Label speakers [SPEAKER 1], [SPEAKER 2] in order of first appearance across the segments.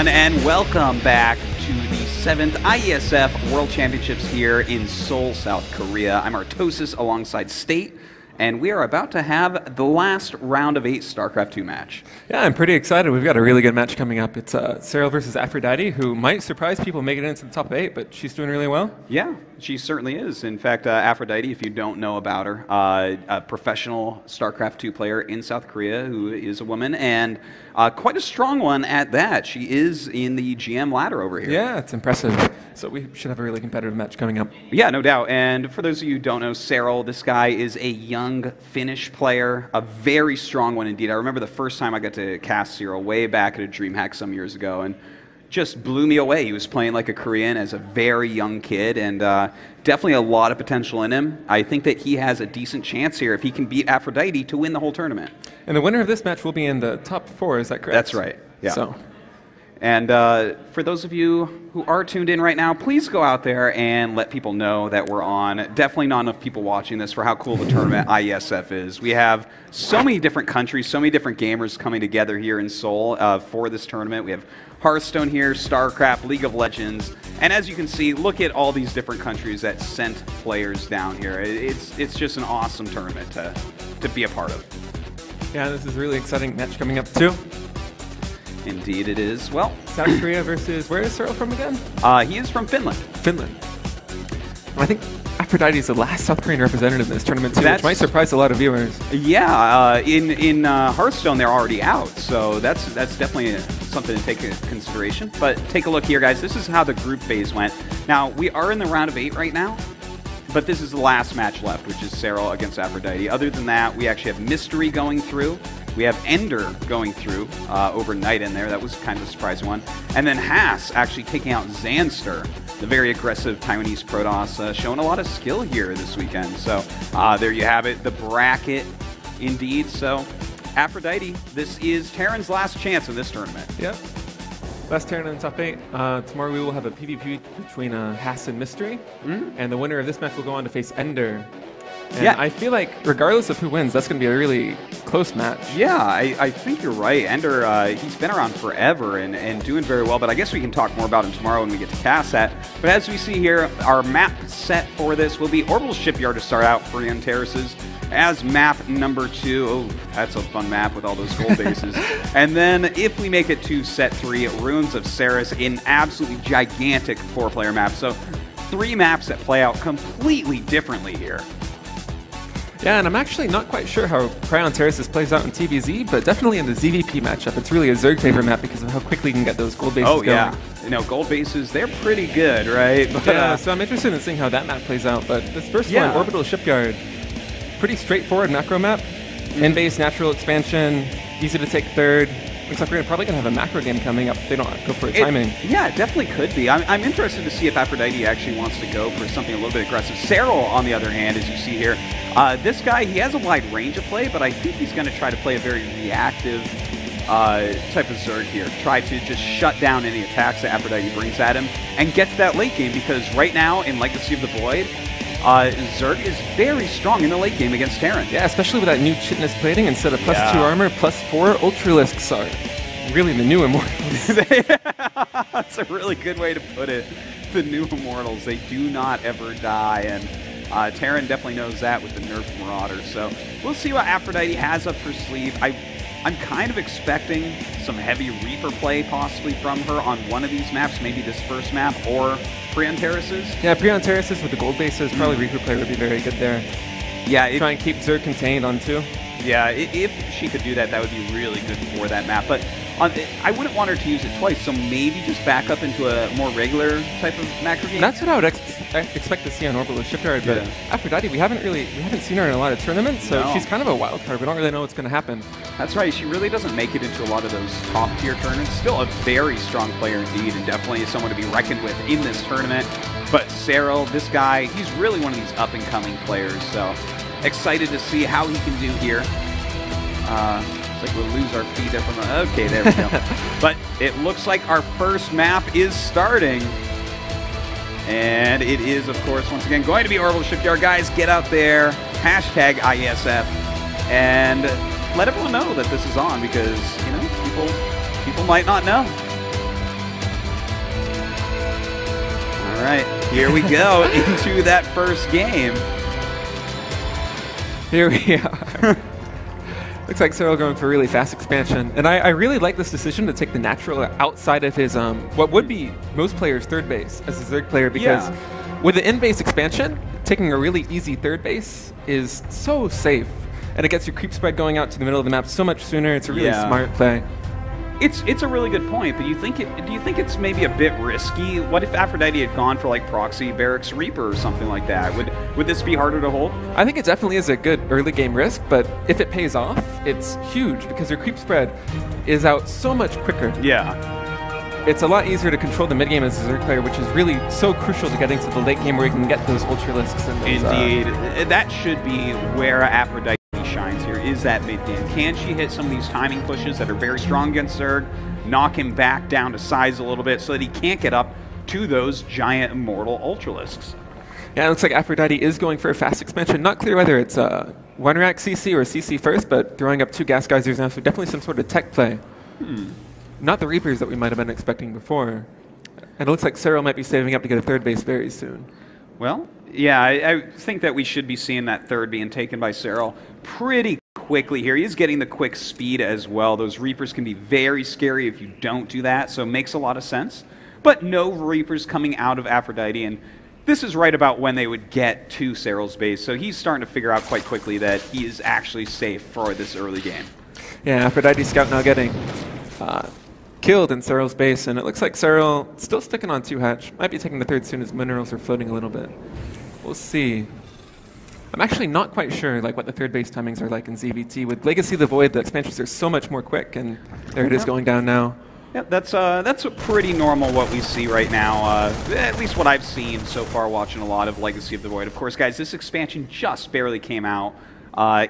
[SPEAKER 1] everyone, and welcome back to the 7th IESF World Championships here in Seoul, South Korea. I'm Artosis alongside State, and we are about to have the last round of 8 StarCraft 2 match.
[SPEAKER 2] Yeah, I'm pretty excited. We've got a really good match coming up. It's Serral versus Aphrodite, who might surprise people making it into the top 8, but she's doing really well.
[SPEAKER 1] Yeah, she certainly is. In fact, Aphrodite, if you don't know about her, a professional StarCraft 2 player in South Korea who is a woman, and quite a strong one at that. She is in the GM ladder over here.
[SPEAKER 2] Yeah, it's impressive. So we should have a really competitive match coming up.
[SPEAKER 1] Yeah, no doubt. And for those of you who don't know, Serral, this guy is a young Finnish player, a very strong one indeed. I remember the first time I got to cast Serral way back at a DreamHack some years ago, and just blew me away. He was playing like a Korean as a very young kid, and definitely a lot of potential in him. I think that he has a decent chance here if he can beat Aphrodite to win the whole tournament.
[SPEAKER 2] And the winner of this match will be in the top 4, is that correct?
[SPEAKER 1] That's right, yeah.
[SPEAKER 2] So.
[SPEAKER 1] And for those of you who are tuned in right now, please go out there and let people know that we're on. Definitely not enough people watching this for how cool the tournament IESF is. We have so many different countries, so many different gamers coming together here in Seoul for this tournament. We have Hearthstone here, StarCraft, League of Legends, and as you can see, look at all these different countries that sent players down here. It's just an awesome tournament to be a part of.
[SPEAKER 2] Yeah, this is a really exciting match coming up too.
[SPEAKER 1] Indeed it is. Well,
[SPEAKER 2] South Korea versus, where is Serral from again?
[SPEAKER 1] He is from Finland.
[SPEAKER 2] Finland. I think Aphrodite is the last South Korean representative in this tournament too, which might surprise a lot of viewers.
[SPEAKER 1] Yeah, in Hearthstone they're already out, so that's definitely something to take into consideration. But take a look here, guys. This is how the group phase went. Now, we are in the round of 8 right now, but this is the last match left, which is Serral against Aphrodite. Other than that, we actually have Mystery going through. We have Ender going through overnight in there. That was kind of a surprising one. And then Haas actually taking out Zanster, the very aggressive Taiwanese Protoss, showing a lot of skill here this weekend. So there you have it, the bracket indeed. So Aphrodite, this is Terran's last chance in this tournament.
[SPEAKER 2] Yep. Last Terran in the top 8. Tomorrow we will have a PvP between Haas and Mystery. And the winner of this match will go on to face Ender. And yeah, I feel like regardless of who wins, that's going to be a really close match.
[SPEAKER 1] Yeah, I think you're right. Ender, he's been around forever and doing very well, but I guess we can talk more about him tomorrow when we get to cast that. But as we see here, our map set for this will be Orbital Shipyard to start out for Young Terraces as map number 2. Oh, that's a fun map with all those gold bases. And then if we make it to set 3, Ruins of Ceres, an absolutely gigantic 4-player map. So 3 maps that play out completely differently here.
[SPEAKER 2] Yeah, and I'm actually not quite sure how Cryon Terraces plays out in TVZ, but definitely in the ZVP matchup, it's really a Zerg favorite map because of how quickly you can get those gold bases going.
[SPEAKER 1] Yeah. You know, gold bases, they're pretty good, right? But,
[SPEAKER 2] yeah, so I'm interested in seeing how that map plays out. But this first one, Orbital Shipyard, pretty straightforward macro map. In-base natural expansion, easy to take third. Looks like we're probably going to have a macro game coming up if they don't go for a timing.
[SPEAKER 1] Yeah, it definitely could be. I'm interested to see if Aphrodite actually wants to go for something a little bit aggressive. Serral, on the other hand, as you see here, this guy, he has a wide range of play, but I think he's going to try to play a very reactive type of Zerg here. Try to just shut down any attacks that Aphrodite brings at him and get to that late game, because right now in Legacy of the Void, Zerg is very strong in the late game against Terran.
[SPEAKER 2] Yeah, especially with that new Chitinous plating. Instead of +2 armor, +4 Ultralisks are really the new Immortals.
[SPEAKER 1] That's a really good way to put it. The new Immortals, they do not ever die, and Terran definitely knows that with the nerfed Marauder. So we'll see what Aphrodite has up her sleeve. I'm kind of expecting some heavy Reaper play possibly from her on one of these maps, maybe this first map, or Prion Terraces.
[SPEAKER 2] Yeah, Prion Terraces with the gold bases, probably Reaper play would be very good there.
[SPEAKER 1] Yeah,
[SPEAKER 2] try and keep Zerg contained on 2.
[SPEAKER 1] Yeah, if she could do that, that would be really good for that map. But I wouldn't want her to use it twice, so maybe just back up into a more regular type of macro game.
[SPEAKER 2] That's what I would expect to see on Orbital Shipyard. But Aphrodite, we haven't seen her in a lot of tournaments, so she's kind of a wild card. We don't really know what's going to happen.
[SPEAKER 1] That's right. She really doesn't make it into a lot of those top tier tournaments. Still a very strong player indeed, and definitely someone to be reckoned with in this tournament. But Serral, this guy, he's really one of these up and coming players. So excited to see how he can do here. It's like we'll lose our feet up on the... Okay, there we go. But it looks like our first map is starting. And it is, of course, once again, going to be Orbital Shipyard. Guys, get out there, hashtag IESF, and let everyone know that this is on, because, you know, people might not know. All right, here we go into that first game.
[SPEAKER 2] Here we are. Looks like Serral going for a really fast expansion. And I really like this decision to take the natural outside of his, what would be most players' third base as his third player, because with the in-base expansion, taking a really easy third base is so safe. And it gets your creep spread going out to the middle of the map so much sooner. It's a really smart play.
[SPEAKER 1] It's a really good point, but do you think it's maybe a bit risky? What if Aphrodite had gone for like proxy Barracks Reaper or something like that? Would this be harder to hold?
[SPEAKER 2] I think it definitely is a good early game risk, but if it pays off, it's huge because your creep spread is out so much quicker.
[SPEAKER 1] Yeah.
[SPEAKER 2] It's a lot easier to control the mid game as a Zerg player, which is really so crucial to getting to the late game where you can get those Ultralisks and those,
[SPEAKER 1] Indeed. That should be where Aphrodite shines here, is that mid game. Can she hit some of these timing pushes that are very strong against Zerg, knock him back down to size a little bit so that he can't get up to those giant immortal Ultralisks?
[SPEAKER 2] Yeah, it looks like Aphrodite is going for a fast expansion. Not clear whether it's one rack CC or CC first, but throwing up 2 gas geysers now, so definitely some sort of tech play. Not the Reapers that we might have been expecting before. And it looks like Serral might be saving up to get a third base very soon.
[SPEAKER 1] Well, yeah, I think that we should be seeing that third being taken by Serral pretty quickly here. He is getting the quick speed as well. Those Reapers can be very scary if you don't do that, so it makes a lot of sense. But no Reapers coming out of Aphrodite, and this is right about when they would get to Serral's base, so he's starting to figure out quite quickly that he is actually safe for this early game.
[SPEAKER 2] Yeah, Aphrodite Scout now getting killed in Serral's base, and it looks like Serral still sticking on 2 hatch. Might be taking the third soon as minerals are floating a little bit. We'll see. I'm actually not quite sure like what the third base timings are like in ZVT. With Legacy of the Void, the expansions are so much more quick, and there it is going down now.
[SPEAKER 1] Yeah, that's pretty normal what we see right now, at least what I've seen so far watching a lot of Legacy of the Void. Of course, guys, this expansion just barely came out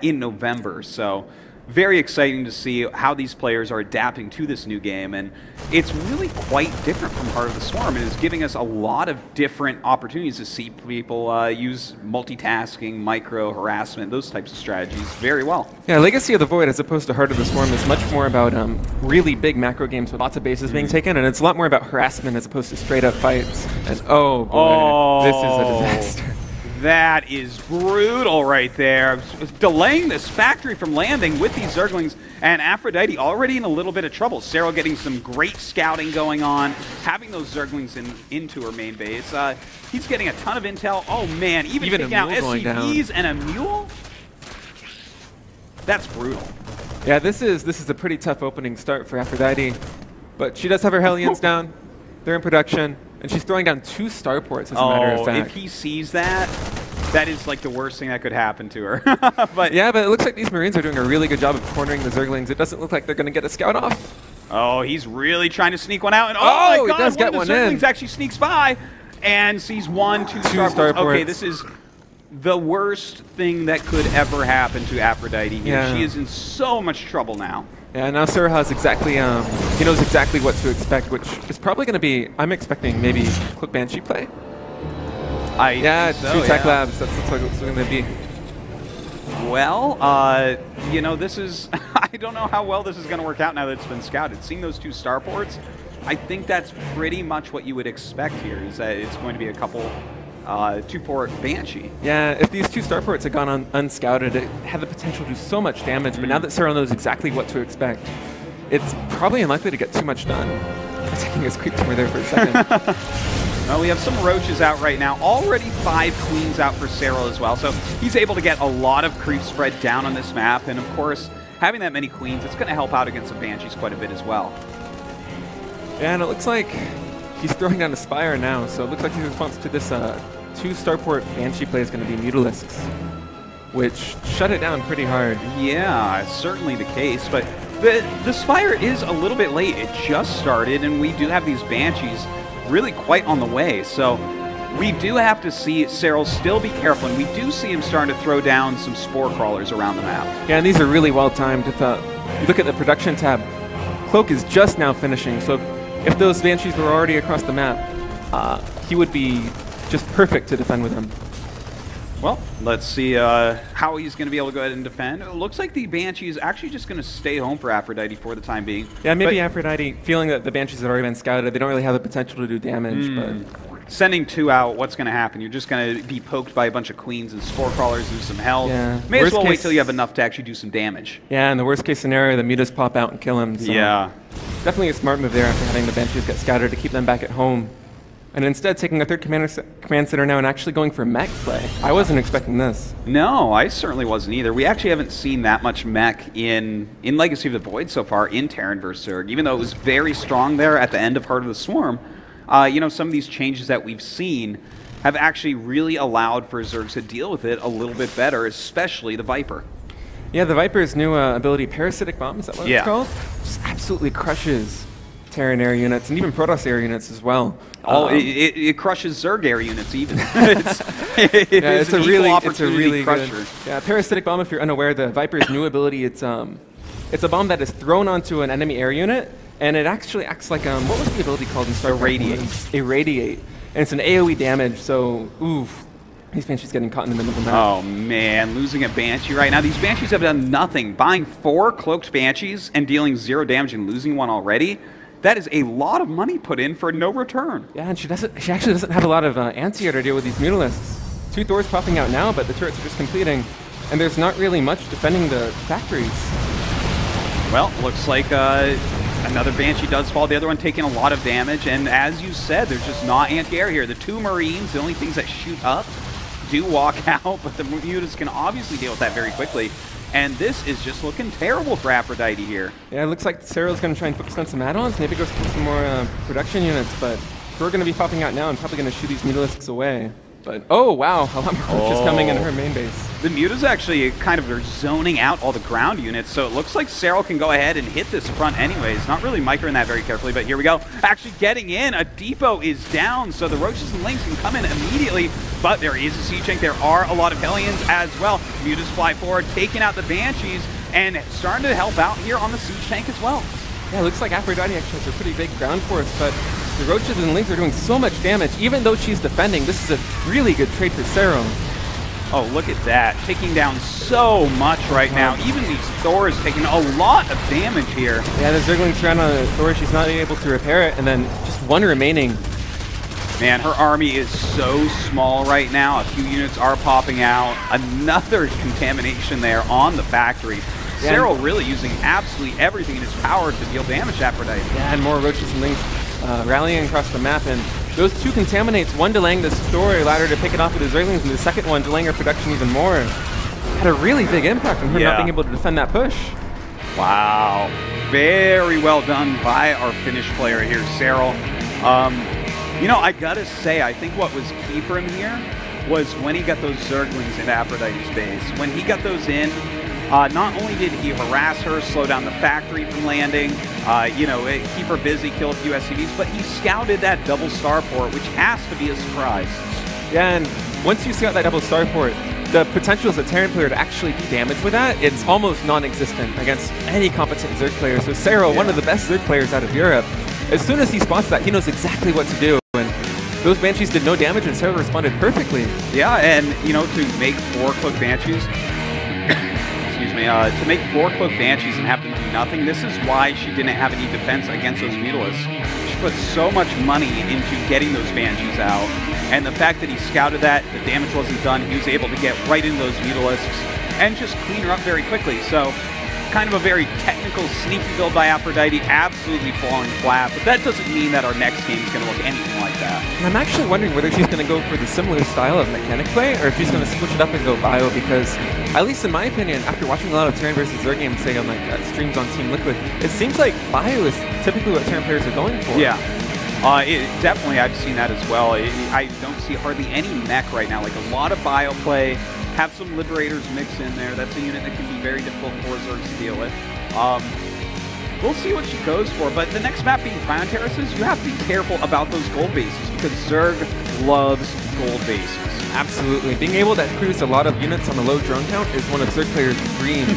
[SPEAKER 1] in November, so very exciting to see how these players are adapting to this new game, and it's really quite different from Heart of the Swarm. It is giving us a lot of different opportunities to see people use multitasking, micro harassment, those types of strategies very well.
[SPEAKER 2] Yeah, Legacy of the Void as opposed to Heart of the Swarm is much more about really big macro games with lots of bases being taken, and it's a lot more about harassment as opposed to straight up fights. And oh boy, this is a disaster.
[SPEAKER 1] That is brutal right there. Delaying this factory from landing with these Zerglings, and Aphrodite already in a little bit of trouble. Serral getting some great scouting going on, having those Zerglings into her main base. He's getting a ton of intel. Oh man, even taking out SCVs and a mule? That's brutal.
[SPEAKER 2] Yeah, this is a pretty tough opening start for Aphrodite, but she does have her Hellions down. They're in production. And she's throwing down 2 starports, as a matter of fact.
[SPEAKER 1] If he sees that, that is like the worst thing that could happen to her.
[SPEAKER 2] But yeah, but it looks like these Marines are doing a really good job of cornering the Zerglings. It doesn't look like they're going to get a scout off.
[SPEAKER 1] Oh, he's really trying to sneak one out. And oh my God,
[SPEAKER 2] does get
[SPEAKER 1] one of the Zerglings actually sneaks by and sees 2 starports. Okay, this is the worst thing that could ever happen to Aphrodite here. Yeah. She is in so much trouble now.
[SPEAKER 2] Yeah, now Serral has exactly, he knows exactly what to expect, which is probably going to be, I'm expecting maybe Cloak Banshee play. Yeah, so, 2 tech labs, that's what it's going to be.
[SPEAKER 1] Well, you know, this is, I don't know how well this is going to work out now that it's been scouted. Seeing those 2 starports, I think that's pretty much what you would expect here, is that it's going to be a couple 2-port Banshee.
[SPEAKER 2] Yeah, if these 2 starports had gone unscouted, it had the potential to do so much damage, but now that Serral knows exactly what to expect, it's probably unlikely to get too much done. Taking his creep somewhere there for a second.
[SPEAKER 1] Well, we have some Roaches out right now. Already 5 Queens out for Serral as well, so he's able to get a lot of creep spread down on this map, and of course, having that many Queens, it's going to help out against the Banshees quite a bit as well.
[SPEAKER 2] Yeah, and it looks like he's throwing down a Spire now, so it looks like his response to this 2 starport Banshee play is going to be Mutalisks, which shut it down pretty hard.
[SPEAKER 1] Yeah, it's certainly the case, but the Spire is a little bit late. It just started, and we do have these Banshees really quite on the way, so we do have to see Serral still be careful, and we do see him starting to throw down some Spore Crawlers around the map.
[SPEAKER 2] Yeah, and these are really well timed. If you look at the production tab, Cloak is just now finishing, so if those Banshees were already across the map, he would be just perfect to defend with them.
[SPEAKER 1] Well, let's see how he's going to be able to go ahead and defend. It looks like the Banshee is actually just going to stay home for Aphrodite for the time being.
[SPEAKER 2] Yeah, maybe Aphrodite, feeling that the Banshees have already been scouted, they don't really have the potential to do damage, but
[SPEAKER 1] Sending 2 out, what's going to happen? You're just going to be poked by a bunch of queens and spore crawlers, lose some health.
[SPEAKER 2] Yeah.
[SPEAKER 1] May as well wait till you have enough to actually do some damage.
[SPEAKER 2] Yeah, in the worst case scenario, the mutas pop out and kill him. So
[SPEAKER 1] yeah.
[SPEAKER 2] Definitely a smart move there after having the Banshees get scattered to keep them back at home. And instead taking a third command center now and actually going for mech play. I wasn't expecting this.
[SPEAKER 1] No, I certainly wasn't either. We actually haven't seen that much mech in Legacy of the Void so far in Terran vs. Zerg, even though it was very strong there at the end of Heart of the Swarm. You know, some of these changes that we've seen have actually really allowed for Zergs to deal with it a little bit better, especially the Viper.
[SPEAKER 2] Yeah, the Viper's new ability, Parasitic Bomb, is that what it's called? Just absolutely crushes Terran air units and even Protoss air units as well.
[SPEAKER 1] It crushes Zerg air units even. it's a really crusher.
[SPEAKER 2] Good. Yeah, Parasitic Bomb, if you're unaware, the Viper's new ability, it's a bomb that is thrown onto an enemy air unit, and it actually acts like, what was the ability called in StarCraft?
[SPEAKER 1] Irradiate.
[SPEAKER 2] Irradiate. And it's an AoE damage, so, oof. These Banshees getting caught in the middle of the map.
[SPEAKER 1] Oh man, losing a Banshee right now. These Banshees have done nothing. Buying 4 cloaked Banshees and dealing 0 damage and losing 1 already. That is a lot of money put in for no return.
[SPEAKER 2] Yeah, and she actually doesn't have a lot of anti-air to deal with these Mutalisks. 2 Thors popping out now, but the turrets are just completing. And there's not really much defending the factories.
[SPEAKER 1] Well, looks like another Banshee does fall. The other one taking a lot of damage. And as you said, there's just not anti-air here. The 2 Marines, the only things that shoot up, do walk out. But the Mutas can obviously deal with that very quickly. And this is just looking terrible for Aphrodite here.
[SPEAKER 2] Yeah, it looks like Serral's going to try and focus on some add-ons, maybe go for some more production units, but we're going to be popping out now and probably going to shoot these Mutalisks away. But, oh, wow, a lot more just coming into her main base.
[SPEAKER 1] The Mutas actually kind of are zoning out all the ground units, so it looks like Serral can go ahead and hit this front anyways. Not really microing that very carefully, but here we go. Actually getting in. A depot is down, so the Roaches and Lynx can come in immediately, but there is a siege tank. There are a lot of Hellions as well. Mutas fly forward, taking out the Banshees, and starting to help out here on the siege tank as well.
[SPEAKER 2] Yeah, it looks like Aphrodite actually has a pretty big ground force, but the Roaches and Lynx are doing so much damage. Even though she's defending, this is a really good trade for Serral.
[SPEAKER 1] Oh, look at that. Taking down so much right now. Even these Thors taking a lot of damage here.
[SPEAKER 2] Yeah, the Zerglings around on the Thor. She's not able to repair it, and then just 1 remaining.
[SPEAKER 1] Man, her army is so small right now. A few units are popping out. Another contamination there on the factory. Yeah, Serral really using absolutely everything in his power to deal damage to Aphrodite.
[SPEAKER 2] Yeah, and more Roaches and Lynx rallying across the map, and those 2 contaminates, one delaying the story, allowed her to pick it off with the Zerglings, and the second one delaying her production even more. Had a really big impact on her not being able to defend that push.
[SPEAKER 1] Wow. Very well done by our Finnish player here, Serral. You know, I gotta say, I think what was key for him here was when he got those Zerglings into Aphrodite's base. When he got those in, not only did he harass her, slow down the factory from landing, you know, keep her busy, kill a few SCVs, but he scouted that double starport, which has to be a surprise.
[SPEAKER 2] Yeah, and once you scout that double starport, the potential as a Terran player to actually do damage with that, it's almost non-existent against any competent Zerg player. So Serral, one of the best Zerg players out of Europe, as soon as he spots that, he knows exactly what to do. And those Banshees did no damage, and Serral responded perfectly.
[SPEAKER 1] Yeah, and, you know, to make 4 cloaked Banshees, to make 4 cloaked Banshees and have them do nothing, this is why she didn't have any defense against those Mutalisks. She put so much money into getting those Banshees out, and the fact that he scouted that, the damage wasn't done, he was able to get right into those Mutalisks and just clean her up very quickly. So, kind of a very technical, sneaky build by Aphrodite, absolutely falling flat, but that doesn't mean that our next game is going to look anything like that.
[SPEAKER 2] And I'm actually wondering whether she's going to go for the similar style of mechanic play, or if she's going to switch it up and go bio, because, at least in my opinion, after watching a lot of Terran versus Zerg games, say on like streams on Team Liquid, it seems like bio is typically what Terran players are going for.
[SPEAKER 1] Yeah. Definitely, I've seen that as well. I don't see hardly any mech right now, like a lot of bio play. Have some Liberators mix in there. That's a unit that can be very difficult for Zergs to deal with. We'll see what she goes for, but the next map being Crown Terraces, you have to be careful about those gold bases, because Zerg loves gold bases.
[SPEAKER 2] Absolutely. Being able to produce a lot of units on a low drone count is one of Zerg players' dreams.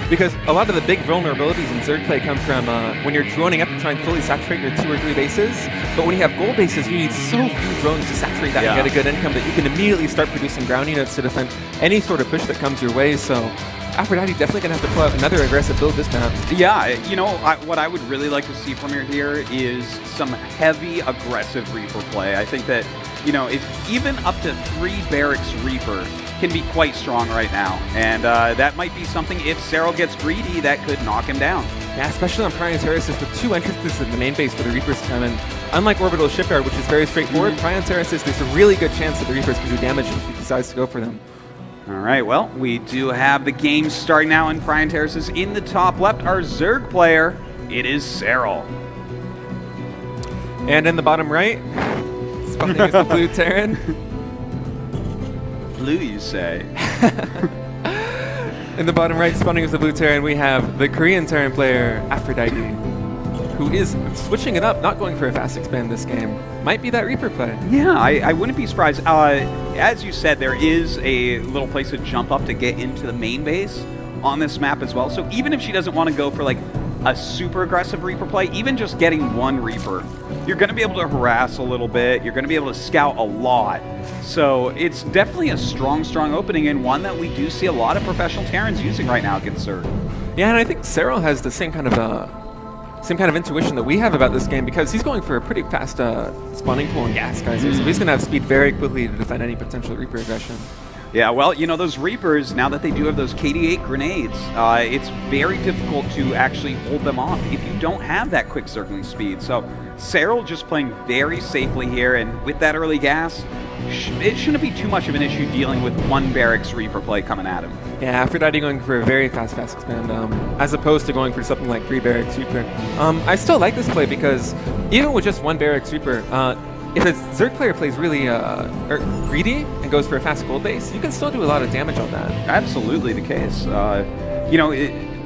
[SPEAKER 2] Because a lot of the big vulnerabilities in Zerg play come from when you're droning up to try and fully saturate your 2 or 3 bases. But when you have gold bases, you need so few drones to saturate that and get a good income that you can immediately start producing ground units to defend any sort of push that comes your way. So Aphrodite definitely going to have to pull out another aggressive build this map.
[SPEAKER 1] Yeah, you know, what I would really like to see from her here is some heavy, aggressive Reaper play. I think that, you know, even up to 3 Barracks Reaper can be quite strong right now. And that might be something, if Serral gets greedy, that could knock him down.
[SPEAKER 2] Yeah, especially on Prion Terraces with 2 entrances in the main base for the Reapers to come in. Unlike Orbital Shipyard, which is very straightforward, Prion Terraces, there's a really good chance that the Reapers can do damage if he decides to go for them.
[SPEAKER 1] All right, well, we do have the game starting now in Prion Terraces. In the top left, our Zerg player, it is Serral.
[SPEAKER 2] And in the bottom right, spawning is the blue Terran.
[SPEAKER 1] Blue, you say?
[SPEAKER 2] In the bottom right, spawning is the blue Terran, we have the Korean Terran player, Aphrodite, who is switching it up, not going for a fast expand this game. Might be that Reaper play.
[SPEAKER 1] Yeah, I wouldn't be surprised. As you said, there is a little place to jump up to get into the main base on this map as well. So even if she doesn't want to go for like a super aggressive Reaper play, even just getting 1 Reaper, you're going to be able to harass a little bit. You're going to be able to scout a lot. So it's definitely a strong opening, and one that we do see a lot of professional Terrans using right now against Zerg.
[SPEAKER 2] Yeah, and I think Serral has the same kind of intuition that we have about this game, because he's going for a pretty fast spawning pool and gas geyser, so he's going to have speed very quickly to defend any potential Reaper aggression. Yeah,
[SPEAKER 1] well, you know, those Reapers, now that they do have those KD8 grenades, it's very difficult to actually hold them off if you don't have that quick circling speed. So Serral just playing very safely here, and with that early gas, it shouldn't be too much of an issue dealing with 1 Barracks Reaper play coming at him.
[SPEAKER 2] Yeah, Aphrodite going for a very fast expand, as opposed to going for something like 3 Barracks Reaper. I still like this play because even with just 1 Barracks Reaper, if a Zerg player plays really greedy and goes for a fast gold base, you can still do a lot of damage on that.
[SPEAKER 1] Absolutely the case. You know,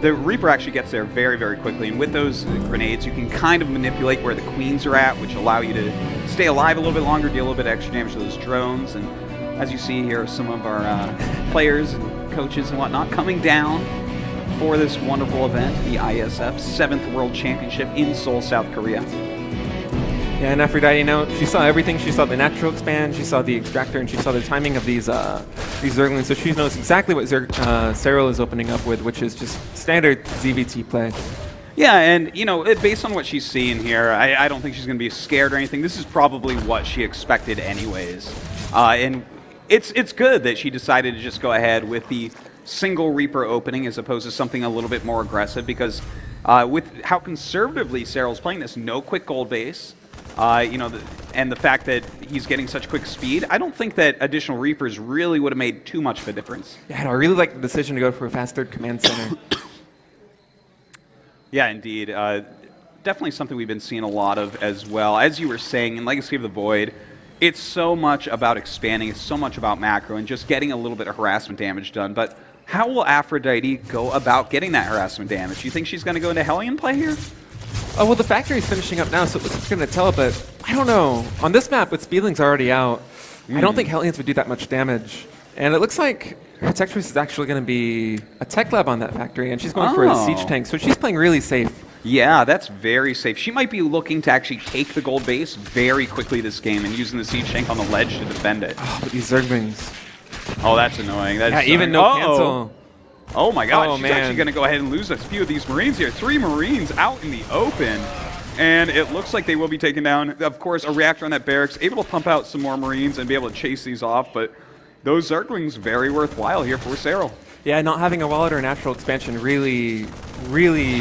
[SPEAKER 1] the Reaper actually gets there very, very quickly, and with those grenades, you can kind of manipulate where the queens are at, which allow you to stay alive a little bit longer, deal a little bit extra damage to those drones. And as you see here, some of our players and coaches and whatnot coming down for this wonderful event, the IESF 7th World Championship in Seoul, South Korea.
[SPEAKER 2] Yeah, and Aphrodite, you know, she saw everything. She saw the natural expand, she saw the extractor, and she saw the timing of these Zerglings, so she knows exactly what Serral is opening up with, which is just standard ZVT play.
[SPEAKER 1] Yeah, and, you know, based on what she's seeing here, I don't think she's going to be scared or anything. This is probably what she expected anyways. And it's good that she decided to just go ahead with the single Reaper opening as opposed to something a little bit more aggressive, because with how conservatively Serral's playing this, no quick gold base, you know, and the fact that he's getting such quick speed, I don't think that additional Reapers really would have made too much of a difference.
[SPEAKER 2] Yeah, I really like the decision to go for a fast 3rd command center.
[SPEAKER 1] Yeah, indeed. Definitely something we've been seeing a lot of as well. As you were saying, in Legacy of the Void, it's so much about expanding, it's so much about macro, and just getting a little bit of harassment damage done. But how will Aphrodite go about getting that harassment damage? Do you think she's going to go into Hellion play here?
[SPEAKER 2] Oh, well, the factory's finishing up now, so it looks like it's going to tell, but I don't know. On this map, with Speedlings already out, I don't think Hellions would do that much damage. And it looks like her tech choice is actually going to be a tech lab on that factory, and she's going for a siege tank, so she's playing really safe.
[SPEAKER 1] Yeah, that's very safe. She might be looking to actually take the gold base very quickly this game and using the siege tank on the ledge to defend it.
[SPEAKER 2] Oh, but these Zerglings.
[SPEAKER 1] Oh, that's annoying. That's
[SPEAKER 2] yeah, even no cancel.
[SPEAKER 1] Oh my god,
[SPEAKER 2] oh,
[SPEAKER 1] she's actually going to go ahead and lose a few of these Marines here. 3 Marines out in the open. And it looks like they will be taken down. Of course, a reactor on that barracks, able to pump out some more Marines and be able to chase these off. But those Zerglings, very worthwhile here for Serral.
[SPEAKER 2] Yeah, not having a wallet or a natural expansion really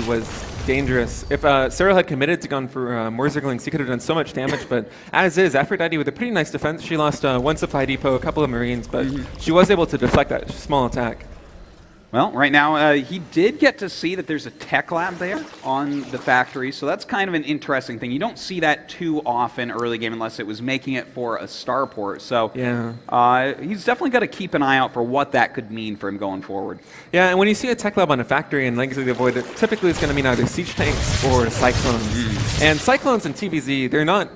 [SPEAKER 2] was dangerous. If Serral had committed to going for more Zerglings, he could have done so much damage, but as is, Aphrodite with a pretty nice defense. She lost 1 supply depot, a couple of Marines, but she was able to deflect that small attack.
[SPEAKER 1] Well, right now, he did get to see that there's a tech lab there on the factory, so that's kind of an interesting thing. You don't see that too often early game unless it was making it for a starport. So yeah, he's definitely got to keep an eye out for what that could mean for him going forward.
[SPEAKER 2] Yeah, and when you see a tech lab on a factory in Legacy of the Void, typically it's going to mean either siege tanks or cyclones. And cyclones and TBZ, they're not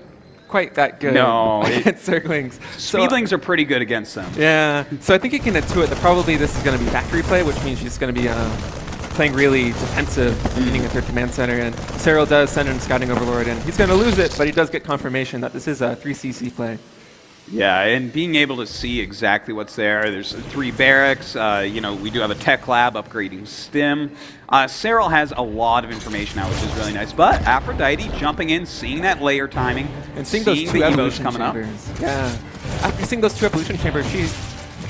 [SPEAKER 2] quite that good against Zerglings.
[SPEAKER 1] Speedlings are pretty good against them.
[SPEAKER 2] Yeah, so I think you can intuit that probably this is going to be factory play, which means she's going to be playing really defensive, leading at her command center, and Serral does send in Scouting Overlord, and he's going to lose it, but he does get confirmation that this is a 3CC play.
[SPEAKER 1] Yeah, and being able to see exactly what's there. There's 3 barracks. You know, we do have a tech lab upgrading STEM. Serral has a lot of information now, which is really nice. But Aphrodite jumping in, seeing that layer timing,
[SPEAKER 2] and seeing those 2
[SPEAKER 1] the
[SPEAKER 2] evolution
[SPEAKER 1] coming
[SPEAKER 2] chambers.
[SPEAKER 1] up.
[SPEAKER 2] Yeah, after seeing those 2 Evolution Chambers, she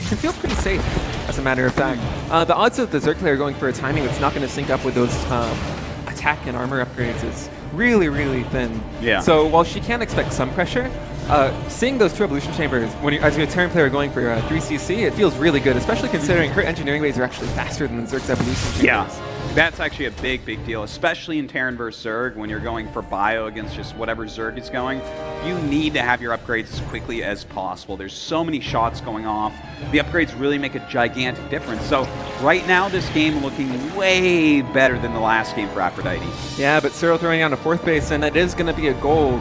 [SPEAKER 2] can feel pretty safe, as a matter of fact. The odds of the Zerg player going for a timing that's not going to sync up with those attack and armor upgrades is really, really thin.
[SPEAKER 1] Yeah.
[SPEAKER 2] So while she can expect some pressure, seeing those 2 Evolution Chambers as your Terran player going for 3cc, it feels really good, especially considering her engineering waves are actually faster than the Zerg's Evolution Chambers.
[SPEAKER 1] Yeah. That's actually a big, big deal, especially in Terran versus Zerg when you're going for bio against just whatever Zerg is going. You need to have your upgrades as quickly as possible. There's so many shots going off. The upgrades really make a gigantic difference. So right now, this game looking way better than the last game for Aphrodite.
[SPEAKER 2] Yeah, but Serral throwing out a 4th base, and it is going to be a gold.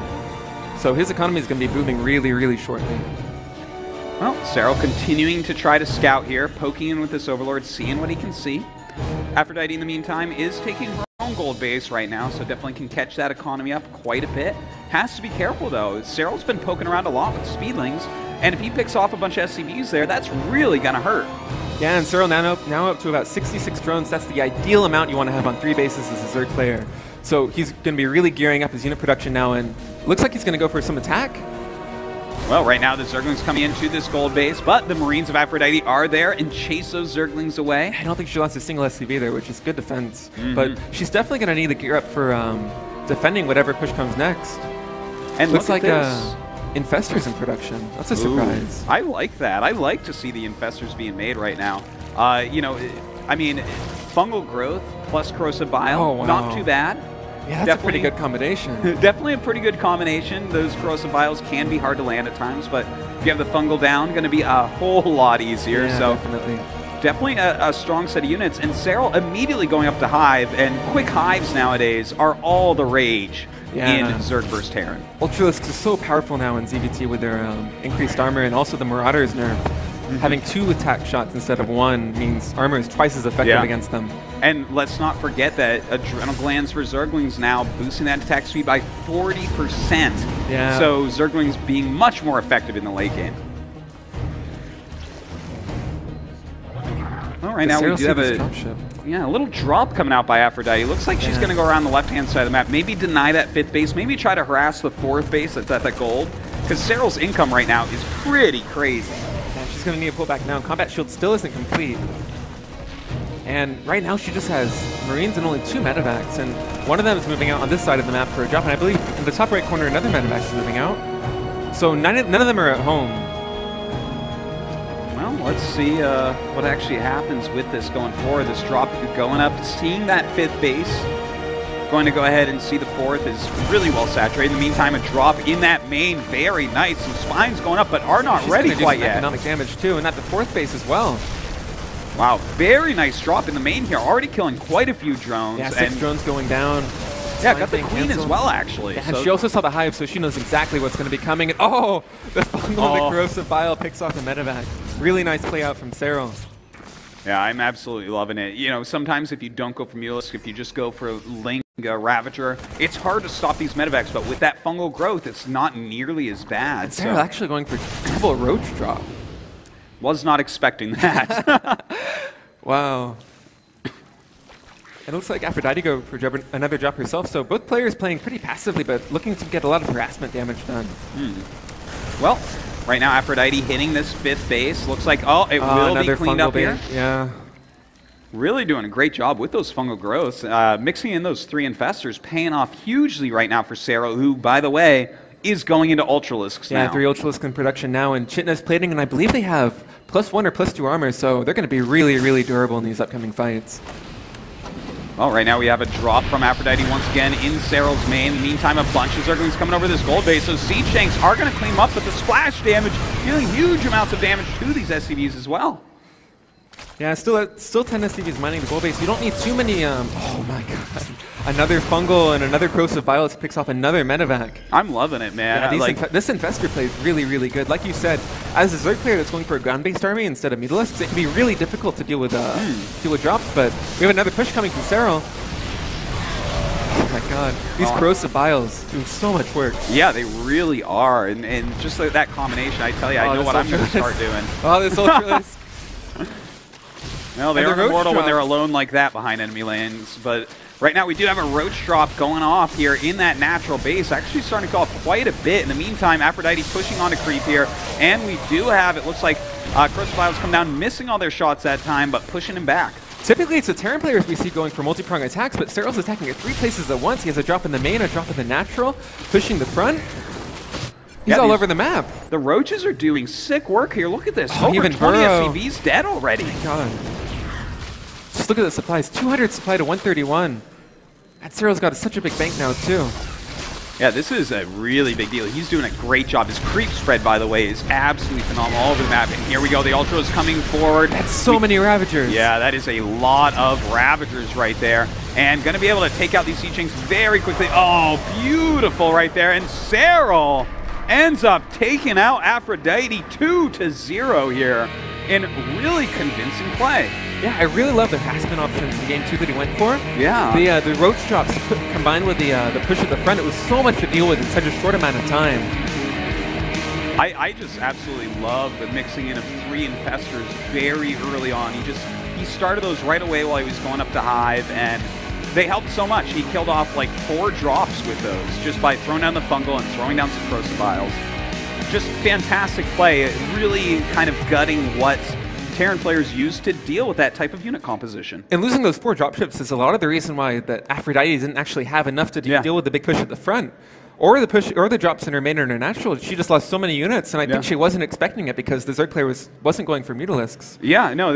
[SPEAKER 2] So his economy is going to be booming really, really shortly.
[SPEAKER 1] Well, Serral continuing to try to scout here, poking in with this Overlord, seeing what he can see. Aphrodite, in the meantime, is taking her own gold base right now, so definitely can catch that economy up quite a bit. Has to be careful, though. Serral's been poking around a lot with speedlings, and if he picks off a bunch of SCVs there, that's really going to hurt.
[SPEAKER 2] Yeah, and Serral now up to about 66 drones. That's the ideal amount you want to have on 3 bases as a Zerg player. So he's going to be really gearing up his unit production now, and looks like he's going to go for some attack.
[SPEAKER 1] Well, right now the Zerglings coming into this gold base, but the Marines of Aphrodite are there and chase those Zerglings away.
[SPEAKER 2] I don't think she lost a single SCV there, which is good defense. But she's definitely going to need to gear up for defending whatever push comes next.
[SPEAKER 1] And
[SPEAKER 2] looks
[SPEAKER 1] look
[SPEAKER 2] like
[SPEAKER 1] at this.
[SPEAKER 2] Infestors in production. That's a surprise.
[SPEAKER 1] Ooh, I like that. I like to see the Infestors being made right now. You know, I mean, fungal growth plus corrosive bile, not too bad.
[SPEAKER 2] Yeah, that's a pretty good combination.
[SPEAKER 1] Definitely a pretty good combination. Those corrosive vials can be hard to land at times, but if you have the fungal down, going to be a whole lot easier.
[SPEAKER 2] Yeah,
[SPEAKER 1] so
[SPEAKER 2] definitely
[SPEAKER 1] a strong set of units. And Serral immediately going up to Hive, and quick Hives nowadays are all the rage in Zerg vs. Terran.
[SPEAKER 2] Ultralisks is so powerful now in ZVT with their increased armor, and also the Marauders nerf. Having 2 attack shots instead of 1 means armor is twice as effective against them.
[SPEAKER 1] And let's not forget that Adrenal Glands for Zerglings now boosting that attack speed by 40%.
[SPEAKER 2] Yeah.
[SPEAKER 1] So Zerglings being much more effective in the late game. Well, right now we do have a little drop coming out by Aphrodite. Looks like she's going to go around the left-hand side of the map, maybe deny that 5th base, maybe try to harass the 4th base that's at that gold, because Serral's income right now is pretty crazy.
[SPEAKER 2] Yeah, she's going to need to pull back now. Combat shield still isn't complete. And right now she just has Marines and only 2 medevacs, and one of them is moving out on this side of the map for a drop, and I believe in the top right corner another medevac is moving out. So none of them are at home.
[SPEAKER 1] Well, let's see what actually happens with this going forward. This drop going up, seeing that 5th base. Going to go ahead and see the 4th is really well saturated. In the meantime, a drop in that main, very nice. Some spines going up, but are not ready quite yet.
[SPEAKER 2] Economic damage too, and at the 4th base as well.
[SPEAKER 1] Wow, very nice drop in the main here. Already killing quite a few drones.
[SPEAKER 2] Yeah, 6 drones going down.
[SPEAKER 1] Yeah, got the queen as well, actually.
[SPEAKER 2] Yeah, and she also saw the Hive, so she knows exactly what's going to be coming. And the fungal, the corrosive bile picks off the medevac. Really nice play out from Serral.
[SPEAKER 1] Yeah, I'm absolutely loving it. You know, sometimes if you don't go for Mulisk, if you just go for Ling, Ravager, it's hard to stop these medevacs, but with that fungal growth, it's not nearly as bad.
[SPEAKER 2] Serral actually going for double roach drop.
[SPEAKER 1] Was not expecting that.
[SPEAKER 2] Wow. It looks like Aphrodite go for another drop herself, so both players playing pretty passively, but looking to get a lot of harassment damage done.
[SPEAKER 1] Well, right now Aphrodite hitting this 5th base. Looks like, it will be cleaned up here.
[SPEAKER 2] Yeah.
[SPEAKER 1] Really doing a great job with those fungal growths. Mixing in those 3 infestors, paying off hugely right now for Serral, who, by the way, is going into Ultralisks now.
[SPEAKER 2] Yeah, 3 Ultralisks in production now, and Chitna's plating, and I believe they have +1 or +2 armor, so they're going to be really, really durable in these upcoming fights.
[SPEAKER 1] Well, right now we have a drop from Aphrodite once again in Serral's main. In the meantime, a bunch of Zerglings coming over this gold base, so Siege Tanks are going to clean them up, but the splash damage, dealing huge amounts of damage to these SCVs as well.
[SPEAKER 2] Yeah, still 10 SCVs mining the gold base. You don't need too many, oh my god. Another fungal and another corrosive violets picks off another medevac.
[SPEAKER 1] I'm loving it, man.
[SPEAKER 2] Yeah, this infestor play is really, really good. Like you said, as a Zerg player that's going for a ground-based army instead of Mutalisks, it can be really difficult to deal with drops, but we have another push coming from Serral. Oh my god, these corrosive vials doing so much work.
[SPEAKER 1] Yeah, they really are, and just like that combination, I tell you, I know what I'm going to start doing.
[SPEAKER 2] Oh, this Ultralisk.
[SPEAKER 1] Well, they are immortal when they're alone like that behind enemy lanes, but Right now, we do have a Roach drop going off here in that natural base. Actually starting to go off quite a bit. In the meantime, Aphrodite pushing on a creep here. And we do have, it looks like Crucifiles come down, missing all their shots that time, but pushing him back.
[SPEAKER 2] Typically, it's the Terran players we see going for multi-prong attacks, but Serral's attacking at 3 places at once. He has a drop in the main, a drop in the natural, pushing the front. He's all over the map.
[SPEAKER 1] The Roaches are doing sick work here. Look at this.
[SPEAKER 2] Oh,
[SPEAKER 1] Over
[SPEAKER 2] even
[SPEAKER 1] 20
[SPEAKER 2] Burrow.
[SPEAKER 1] SCVs dead already.
[SPEAKER 2] My God. Just look at the supplies. 200 supply to 131. And Serral's got such a big bank now, too.
[SPEAKER 1] Yeah, this is a really big deal. He's doing a great job. His creep spread, by the way, is absolutely phenomenal all over the map. And here we go. The Ultra is coming forward.
[SPEAKER 2] That's so many Ravagers.
[SPEAKER 1] Yeah, that is a lot of Ravagers right there. And going to be able to take out these Siege Tanks very quickly. Oh, beautiful right there. And Serral ends up taking out Aphrodite 2-0 here in really convincing play.
[SPEAKER 2] Yeah, I really love the passman options in game 2 that he went for.
[SPEAKER 1] Yeah.
[SPEAKER 2] The Roach drops combined with the push at the front, it was so much to deal with in such a short amount of time.
[SPEAKER 1] I just absolutely love the mixing in of 3 Infestors very early on. He started those right away while he was going up to Hive, and they helped so much. He killed off like 4 drops with those just by throwing down the Fungal and throwing down some Crucifiles. Just fantastic play, really kind of gutting what Terran players use to deal with that type of unit composition.
[SPEAKER 2] And losing those 4 dropships is a lot of the reason why that Aphrodite didn't actually have enough to deal with the big push at the front. Or the push, or the drops in her main and her natural. She just lost so many units, and I think she wasn't expecting it because the Zerg player wasn't going for Mutalisks.
[SPEAKER 1] Yeah, no,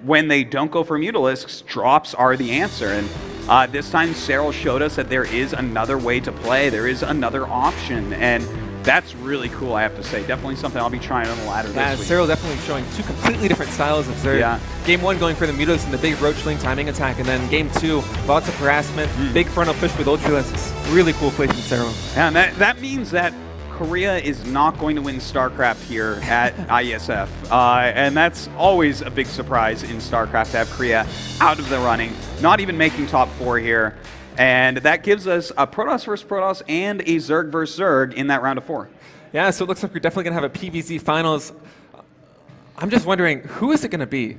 [SPEAKER 1] when they don't go for Mutalisks, drops are the answer. And this time, Serral showed us that there is another way to play. There is another option, and that's really cool, I have to say. Definitely something I'll be trying on the ladder this week.
[SPEAKER 2] Serral definitely showing 2 completely different styles of Zerg.
[SPEAKER 1] Yeah.
[SPEAKER 2] Game 1 going for the Mutas and the big Roachling timing attack, and then Game 2, lots of harassment, big frontal push with Ultralisks. Really cool play from Serral.
[SPEAKER 1] And that means that Korea is not going to win StarCraft here at IESF. And that's always a big surprise in StarCraft to have Korea out of the running, not even making top 4 here. And that gives us a Protoss versus Protoss and a Zerg versus Zerg in that round of 4.
[SPEAKER 2] Yeah, so it looks like we're definitely going to have a PVZ finals. I'm just wondering, who is it going to be?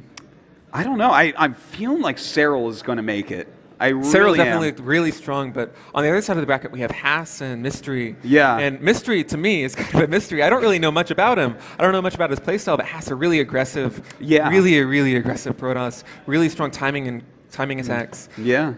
[SPEAKER 1] I don't know. I'm feeling like Serral is going to make it.
[SPEAKER 2] Serral's definitely really strong, but on the other side of the bracket, we have Haas and Mystery.
[SPEAKER 1] Yeah.
[SPEAKER 2] And Mystery, to me, is kind of a mystery. I don't really know much about him. I don't know much about his playstyle, but Haas are really aggressive.
[SPEAKER 1] Yeah.
[SPEAKER 2] Really aggressive Protoss. Really strong timing attacks.
[SPEAKER 1] Yeah.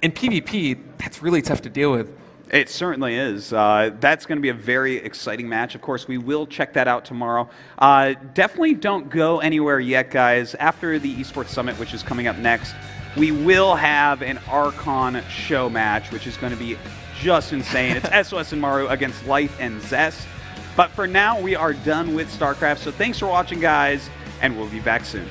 [SPEAKER 2] In PvP, that's really tough to deal with.
[SPEAKER 1] It certainly is. That's going to be a very exciting match. Of course, we will check that out tomorrow. Definitely don't go anywhere yet, guys. After the Esports Summit, which is coming up next, we will have an Archon show match, which is going to be just insane. It's SOS and Maru against Light and Zest. But for now, we are done with StarCraft. So thanks for watching, guys, and we'll be back soon.